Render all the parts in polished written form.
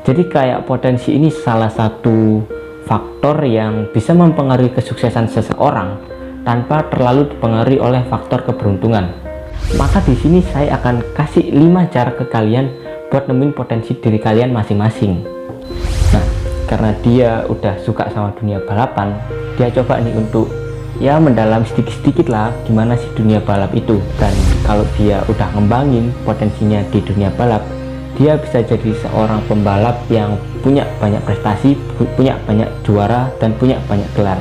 Jadi kayak potensi ini salah satu faktor yang bisa mempengaruhi kesuksesan seseorang tanpa terlalu dipengaruhi oleh faktor keberuntungan. Maka di sini saya akan kasih 5 cara ke kalian buat nemuin potensi diri kalian masing-masing. Nah, karena dia udah suka sama dunia balapan, dia coba nih untuk ya mendalam sedikit-sedikit lah gimana sih dunia balap itu. Dan kalau dia udah ngembangin potensinya di dunia balap, dia bisa jadi seorang pembalap yang punya banyak prestasi, punya banyak juara, dan punya banyak gelar.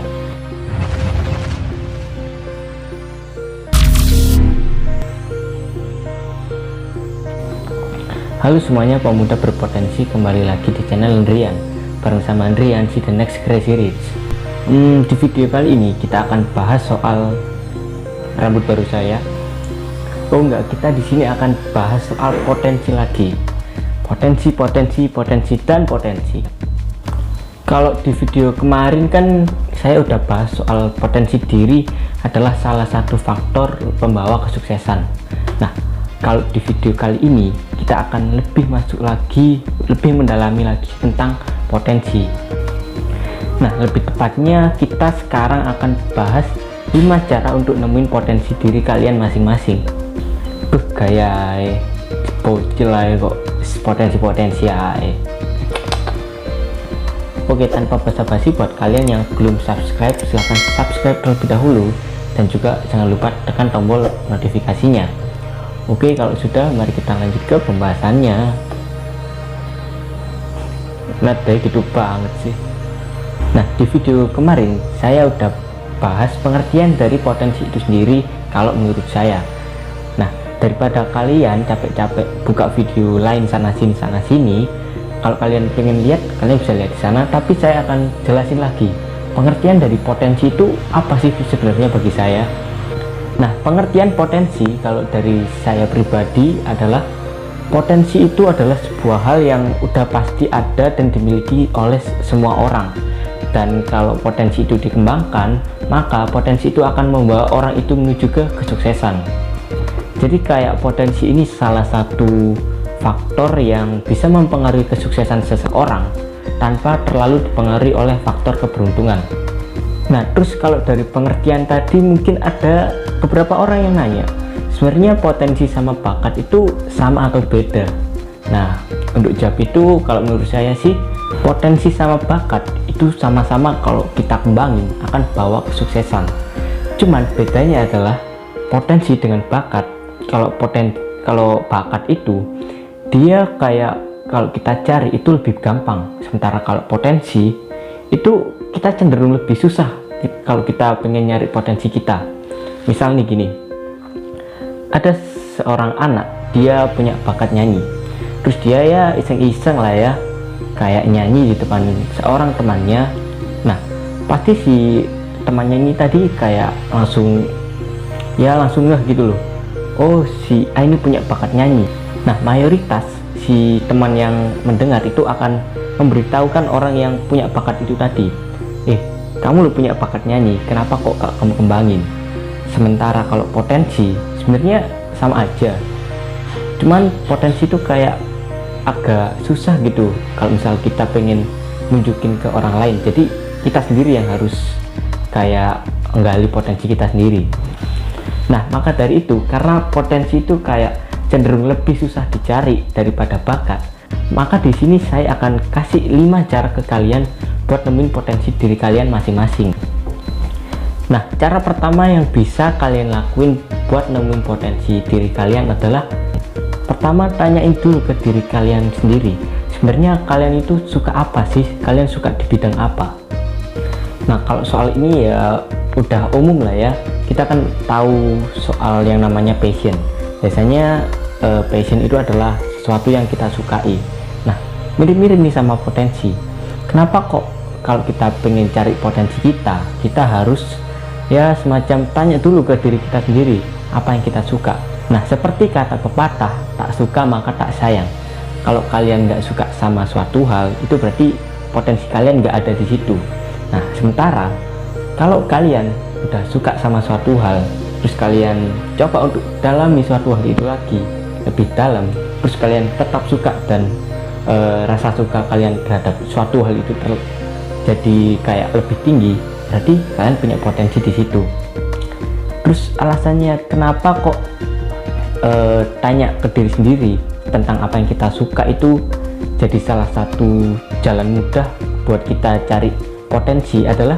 Halo semuanya pemuda berpotensi, kembali lagi di channel Andrian bareng sama Andrian si The Next Crazy Rich. Di video kali ini kita akan bahas soal rambut baru saya. Oh enggak, kita di sini akan bahas soal potensi lagi. Potensi dan potensi. Kalau di video kemarin kan saya udah bahas soal potensi diri adalah salah satu faktor pembawa kesuksesan. Nah, kalau di video kali ini kita akan lebih masuk lagi, lebih mendalami lagi tentang potensi. Nah, lebih tepatnya kita sekarang akan bahas 5 cara untuk nemuin potensi diri kalian masing-masing. Gaya bocil aja kok potensi aja. Oke, tanpa basa-basi, buat kalian yang belum subscribe silahkan subscribe terlebih dahulu, dan juga jangan lupa tekan tombol notifikasinya. Oke, kalau sudah mari kita lanjut ke pembahasannya. Nah, deh gitu banget sih. Nah, di video kemarin saya udah bahas pengertian dari potensi itu sendiri kalau menurut saya. Nah, daripada kalian capek-capek buka video lain sana sini, kalau kalian pengen lihat, kalian bisa lihat di sana, tapi saya akan jelasin lagi pengertian dari potensi itu apa sih sebenarnya bagi saya. Nah, pengertian potensi kalau dari saya pribadi adalah potensi itu adalah sebuah hal yang udah pasti ada dan dimiliki oleh semua orang. Dan kalau potensi itu dikembangkan, maka potensi itu akan membawa orang itu menuju ke kesuksesan. Jadi kayak potensi ini salah satu faktor yang bisa mempengaruhi kesuksesan seseorang tanpa terlalu dipengaruhi oleh faktor keberuntungan. Nah, terus kalau dari pengertian tadi mungkin ada beberapa orang yang nanya, sebenarnya potensi sama bakat itu sama atau beda? Nah, untuk jawab itu kalau menurut saya sih potensi sama bakat itu sama-sama kalau kita kembangin akan bawa kesuksesan. Cuman bedanya adalah potensi dengan bakat. Kalau bakat itu dia kayak kalau kita cari itu lebih gampang, sementara kalau potensi itu kita cenderung lebih susah kalau kita pengen nyari potensi kita. Misal nih gini, ada seorang anak, dia punya bakat nyanyi, terus dia ya iseng-iseng lah ya kayak nyanyi di depan seorang temannya. Nah, pasti si temannya ini tadi kayak langsung ngeh gitu loh, oh si A ini punya bakat nyanyi. Nah, mayoritas si teman yang mendengar itu akan memberitahukan orang yang punya bakat itu tadi, kamu lo punya bakat nyanyi, kenapa kok gak kamu kembangin? Sementara kalau potensi sebenarnya sama aja, cuman potensi itu kayak agak susah gitu kalau misal kita pengen nunjukin ke orang lain. Jadi kita sendiri yang harus kayak menggali potensi kita sendiri. Nah, maka dari itu, karena potensi itu kayak cenderung lebih susah dicari daripada bakat, maka di sini saya akan kasih 5 cara ke kalian buat nemuin potensi diri kalian masing-masing. Nah, cara pertama yang bisa kalian lakuin buat nemuin potensi diri kalian adalah pertama, tanyain dulu ke diri kalian sendiri, sebenarnya kalian itu suka apa sih, kalian suka di bidang apa. Nah, kalau soal ini ya udah umum lah ya, kita kan tahu soal yang namanya passion. Biasanya passion itu adalah sesuatu yang kita sukai. Nah, mirip-mirip nih sama potensi. Kenapa kok kalau kita pengen cari potensi kita harus ya semacam tanya dulu ke diri kita sendiri apa yang kita suka. Nah, seperti kata pepatah, tak suka maka tak sayang. Kalau kalian nggak suka sama suatu hal, itu berarti potensi kalian nggak ada di situ. Nah, sementara kalau kalian udah suka sama suatu hal, terus kalian coba untuk dalami suatu hal itu lagi lebih dalam, terus kalian tetap suka dan rasa suka kalian terhadap suatu hal itu jadi kayak lebih tinggi, berarti kalian punya potensi di situ. Terus alasannya kenapa kok tanya ke diri sendiri tentang apa yang kita suka itu jadi salah satu jalan mudah buat kita cari potensi adalah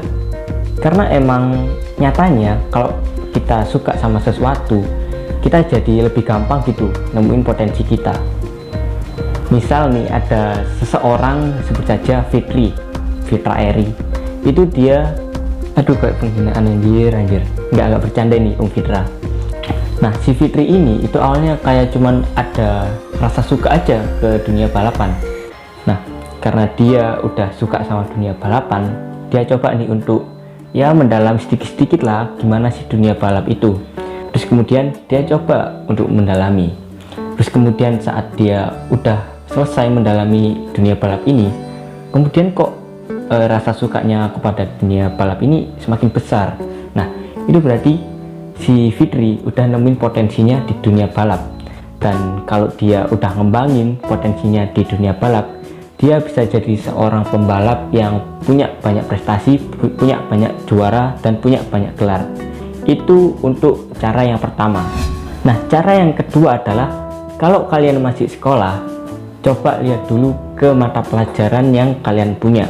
karena emang nyatanya kalau kita suka sama sesuatu, kita jadi lebih gampang gitu nemuin potensi kita. Misal nih ada seseorang, sebut saja Fitra Eri, itu dia, aduh kayak penghinaan anjir, nggak bercanda nih Fitra. Nah si Fitri ini itu awalnya kayak cuman ada rasa suka aja ke dunia balapan. Nah karena dia udah suka sama dunia balapan, dia coba nih untuk ya mendalam sedikit-sedikit lah gimana sih dunia balap itu. Terus kemudian dia coba untuk mendalami. Terus kemudian saat dia udah selesai mendalami dunia balap ini, kemudian kok rasa sukanya kepada dunia balap ini semakin besar. Nah itu berarti si Fitri udah nemuin potensinya di dunia balap, dan kalau dia udah ngembangin potensinya di dunia balap, dia bisa jadi seorang pembalap yang punya banyak prestasi, punya banyak juara, dan punya banyak gelar. Itu untuk cara yang pertama. Nah cara yang kedua adalah kalau kalian masih sekolah, coba lihat dulu ke mata pelajaran yang kalian punya.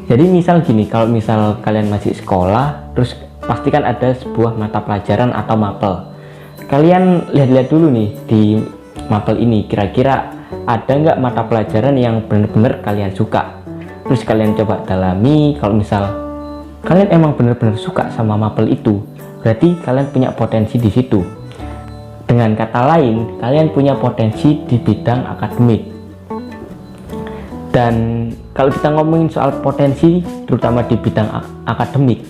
Jadi misal gini, kalau misal kalian masih sekolah, terus pastikan ada sebuah mata pelajaran atau mapel. Kalian lihat-lihat dulu nih di mapel ini, kira-kira ada nggak mata pelajaran yang benar-benar kalian suka. Terus kalian coba dalami. Kalau misal kalian emang benar-benar suka sama mapel itu, berarti kalian punya potensi di situ. Dengan kata lain, kalian punya potensi di bidang akademik. Dan kalau kita ngomongin soal potensi, terutama di bidang akademik,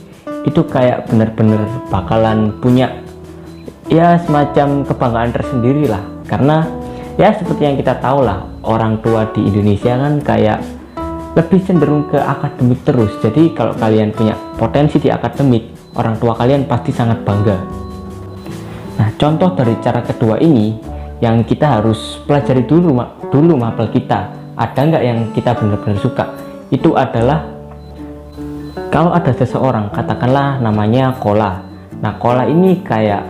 itu kayak benar-benar bakalan punya ya semacam kebanggaan tersendiri lah. Karena ya seperti yang kita tahu lah, orang tua di Indonesia kan kayak lebih cenderung ke akademik terus. Jadi kalau kalian punya potensi di akademik, orang tua kalian pasti sangat bangga. Nah contoh dari cara kedua ini yang kita harus pelajari dulu mapel kita, ada nggak yang kita benar-benar suka. Itu adalah kalau ada seseorang, katakanlah namanya Kola. Nah Kola ini kayak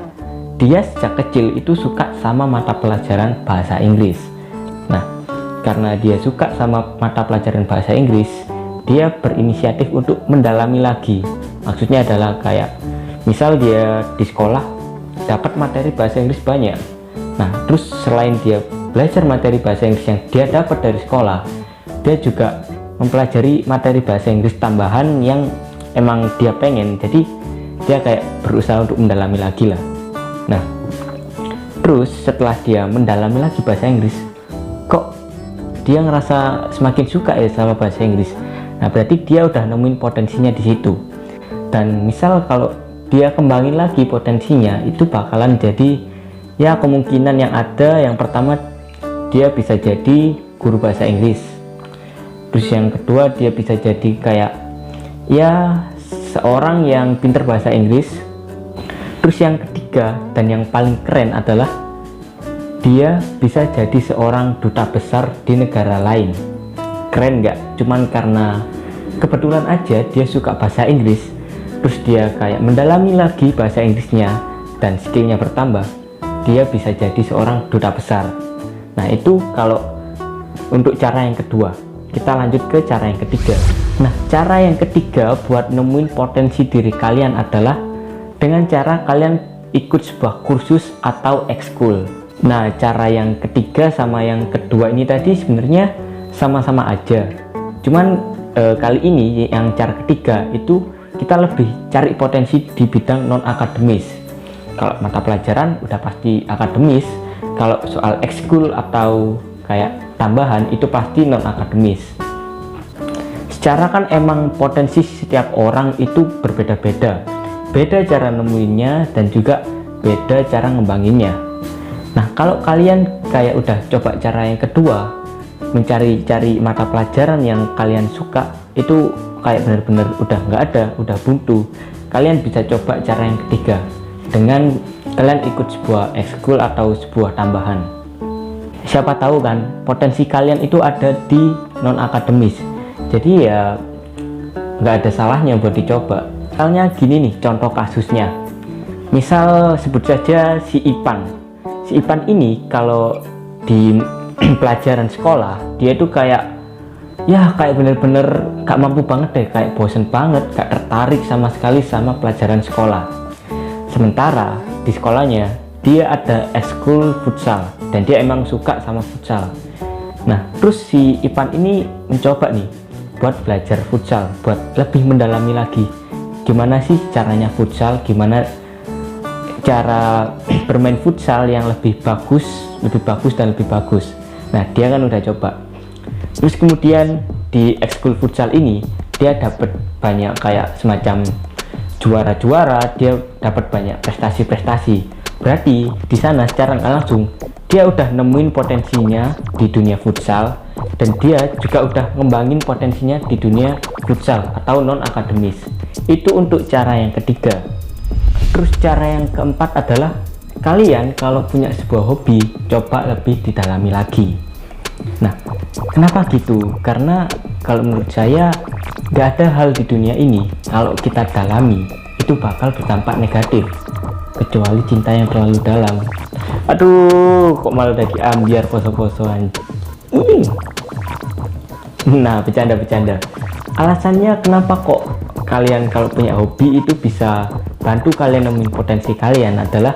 dia sejak kecil itu suka sama mata pelajaran bahasa Inggris. Nah karena dia suka sama mata pelajaran bahasa Inggris, dia berinisiatif untuk mendalami lagi. Maksudnya adalah kayak misal dia di sekolah dapat materi bahasa Inggris banyak. Nah terus selain dia belajar materi bahasa Inggris yang dia dapat dari sekolah, dia juga mempelajari materi bahasa Inggris tambahan yang emang dia pengen. Jadi dia kayak berusaha untuk mendalami lagi lah. Nah terus setelah dia mendalami lagi bahasa Inggris, kok dia ngerasa semakin suka ya sama bahasa Inggris. Nah berarti dia udah nemuin potensinya di situ. Dan misal kalau dia kembangin lagi potensinya, itu bakalan jadi ya kemungkinan yang ada, yang pertama dia bisa jadi guru bahasa Inggris. Terus yang kedua dia bisa jadi kayak ya seorang yang pinter bahasa Inggris. Terus yang ketiga dan yang paling keren adalah dia bisa jadi seorang duta besar di negara lain. Keren nggak? Cuman karena kebetulan aja dia suka bahasa Inggris, terus dia kayak mendalami lagi bahasa Inggrisnya dan skillnya bertambah, dia bisa jadi seorang duta besar. Nah itu kalau untuk cara yang kedua. Kita lanjut ke cara yang ketiga. Nah cara yang ketiga buat nemuin potensi diri kalian adalah dengan cara kalian ikut sebuah kursus atau ekskul. Nah cara yang ketiga sama yang kedua ini tadi sebenarnya sama-sama aja, cuman kali ini yang cara ketiga itu kita lebih cari potensi di bidang non akademis. Kalau mata pelajaran udah pasti akademis, kalau soal ekskul atau kayak tambahan itu pasti non akademis. Secara kan emang potensi setiap orang itu berbeda-beda, beda cara nemuinnya dan juga beda cara ngembanginnya. Nah kalau kalian kayak udah coba cara yang kedua, mencari-cari mata pelajaran yang kalian suka, itu kayak bener-bener udah nggak ada, udah buntu, kalian bisa coba cara yang ketiga dengan kalian ikut sebuah ekskul atau sebuah tambahan. siapa tahu kan potensi kalian itu ada di non akademis, jadi ya nggak ada salahnya buat dicoba. Misalnya gini nih contoh kasusnya, misal sebut saja si Ipan ini kalau di pelajaran sekolah dia itu kayak bener-bener gak mampu banget deh, kayak bosen banget, gak tertarik sama sekali sama pelajaran sekolah. Sementara di sekolahnya dia ada ekskul futsal dan dia emang suka sama futsal. Nah terus si Ipan ini mencoba nih buat belajar futsal, buat lebih mendalami lagi gimana sih caranya futsal, gimana cara bermain futsal yang lebih bagus dan lebih bagus. Nah dia kan udah coba, terus kemudian di ekskul futsal ini dia dapat banyak kayak semacam juara-juara, dia dapat banyak prestasi-prestasi. Berarti di sana secara nggak langsung dia udah nemuin potensinya di dunia futsal, dan dia juga udah ngembangin potensinya di dunia futsal atau non akademis. Itu untuk cara yang ketiga. Terus cara yang keempat adalah kalian kalau punya sebuah hobi coba lebih didalami lagi. Nah kenapa gitu? Karena kalau menurut saya nggak ada hal di dunia ini kalau kita dalami itu bakal berdampak negatif, kecuali cinta yang terlalu dalam. Aduh kok malah udah diambiar poso-posoan. Nah bercanda. Alasannya kenapa kok kalian kalau punya hobi itu bisa bantu kalian nemuin potensi kalian adalah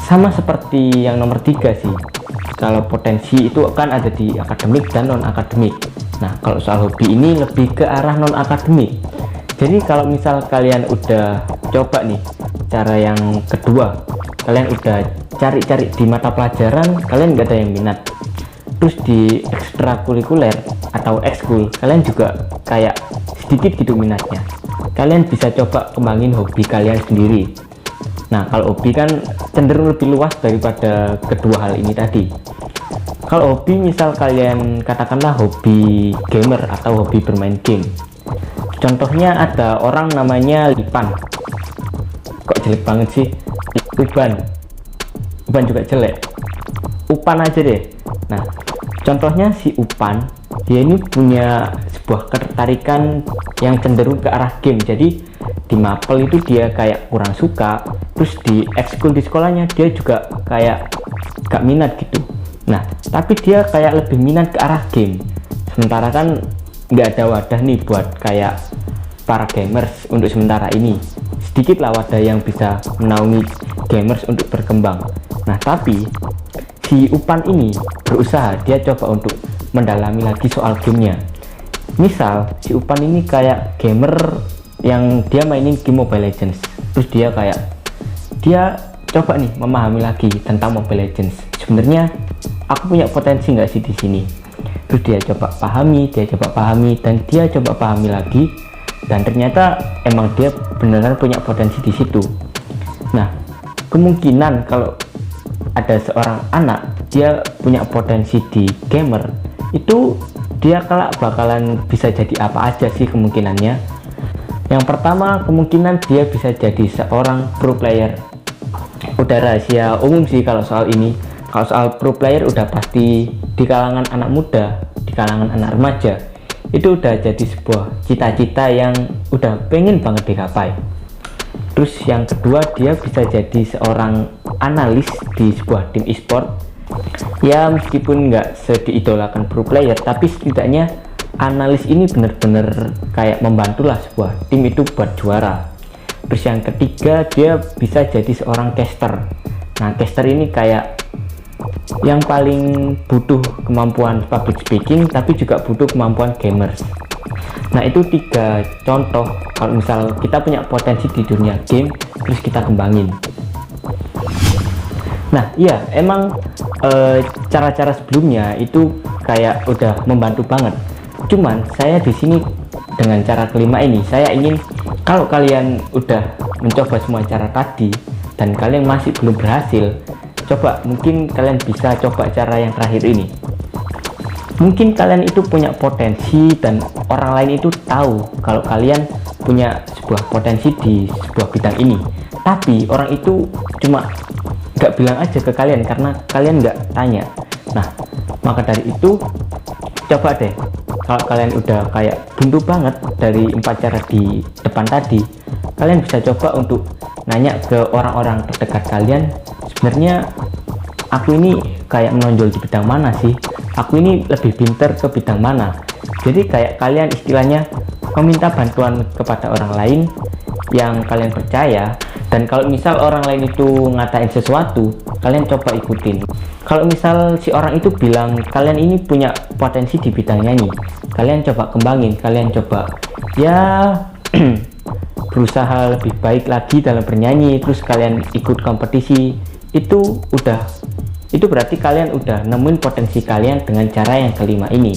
sama seperti yang nomor 3 sih. Kalau potensi itu kan ada di akademik dan non akademik. Nah kalau soal hobi ini lebih ke arah non akademik. Jadi kalau misal kalian udah coba nih cara yang kedua, kalian udah cari-cari di mata pelajaran kalian gak ada yang minat, terus di ekstrakurikuler atau ekskul kalian juga kayak sedikit gitu minatnya, kalian bisa coba kembangin hobi kalian sendiri. Nah kalau hobi kan cenderung lebih luas daripada kedua hal ini tadi. Kalau hobi misal kalian katakanlah hobi gamer atau hobi bermain game, contohnya ada orang namanya Ipan. Kok jelek banget sih? Upan juga jelek, Upan aja deh. Nah contohnya si Upan, dia ini punya sebuah ketertarikan yang cenderung ke arah game. Jadi di mapel itu dia kayak kurang suka, terus di ekskul di sekolahnya dia juga kayak gak minat gitu. Nah tapi dia kayak lebih minat ke arah game, sementara kan nggak ada wadah nih buat kayak para gamers untuk sementara ini. Sedikit lah wadah yang bisa menaungi gamers untuk berkembang. Nah tapi si Upan ini berusaha, dia coba untuk mendalami lagi soal gamenya. Misal si Upan ini kayak gamer yang dia mainin game Mobile Legends, terus dia coba nih memahami lagi tentang Mobile Legends. Sebenarnya aku punya potensi nggak sih di sini? Terus dia coba pahami, dan dia coba pahami lagi, dan ternyata emang dia beneran punya potensi di situ. Nah kemungkinan kalau ada seorang anak dia punya potensi di gamer, itu dia kelak bakalan bisa jadi apa aja sih kemungkinannya. Yang pertama kemungkinan dia bisa jadi seorang pro player. Udah rahasia umum sih kalau soal ini. Kalau soal pro player udah pasti di kalangan anak muda, di kalangan anak remaja, itu udah jadi sebuah cita-cita yang udah pengen banget digapai. Terus yang kedua dia bisa jadi seorang analis di sebuah tim e-sport. Ya meskipun nggak sediidolakan pro player, tapi setidaknya analis ini bener-bener kayak membantulah sebuah tim itu buat juara. Terus yang ketiga dia bisa jadi seorang caster. Nah caster ini kayak yang paling butuh kemampuan public speaking, tapi juga butuh kemampuan gamers. Nah itu 3 contoh kalau misal kita punya potensi di dunia game terus kita kembangin. Nah iya emang cara-cara sebelumnya itu kayak udah membantu banget. Cuman saya di sini dengan cara kelima ini saya ingin kalau kalian udah mencoba semua cara tadi dan kalian masih belum berhasil, coba mungkin kalian bisa coba cara yang terakhir ini. Mungkin kalian itu punya potensi dan orang lain itu tahu kalau kalian punya sebuah potensi di sebuah bidang ini, tapi orang itu cuma nggak bilang aja ke kalian karena kalian nggak tanya. Nah, maka dari itu coba deh, kalau kalian udah kayak buntu banget dari 4 cara di depan tadi, kalian bisa coba untuk nanya ke orang-orang terdekat kalian, sebenarnya aku ini kayak menonjol di bidang mana sih, aku ini lebih pinter ke bidang mana. Jadi kayak kalian istilahnya meminta bantuan kepada orang lain yang kalian percaya, dan kalau misal orang lain itu ngatain sesuatu, kalian coba ikutin. Kalau misal si orang itu bilang kalian ini punya potensi di bidang nyanyi, kalian coba kembangin, kalian coba ya berusaha lebih baik lagi dalam bernyanyi, terus kalian ikut kompetisi. Itu berarti kalian udah nemuin potensi kalian dengan cara yang kelima ini.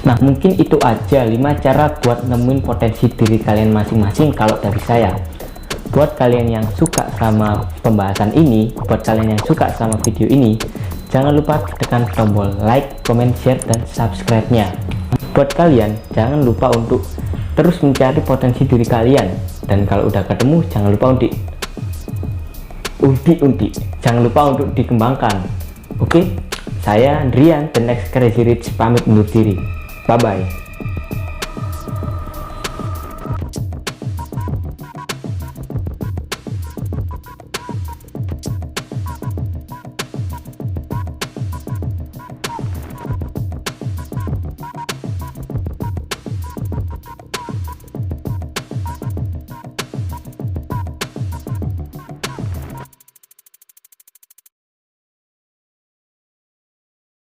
Nah, mungkin itu aja 5 cara buat nemuin potensi diri kalian masing-masing kalau dari saya. Buat kalian yang suka sama pembahasan ini, buat kalian yang suka sama video ini, jangan lupa tekan tombol like, comment, share, dan subscribe-nya. Buat kalian, jangan lupa untuk terus mencari potensi diri kalian, dan kalau udah ketemu, jangan lupa jangan lupa untuk dikembangkan. Oke, saya Andrian, The Next Crazy Rich, pamit undur diri. Bye bye.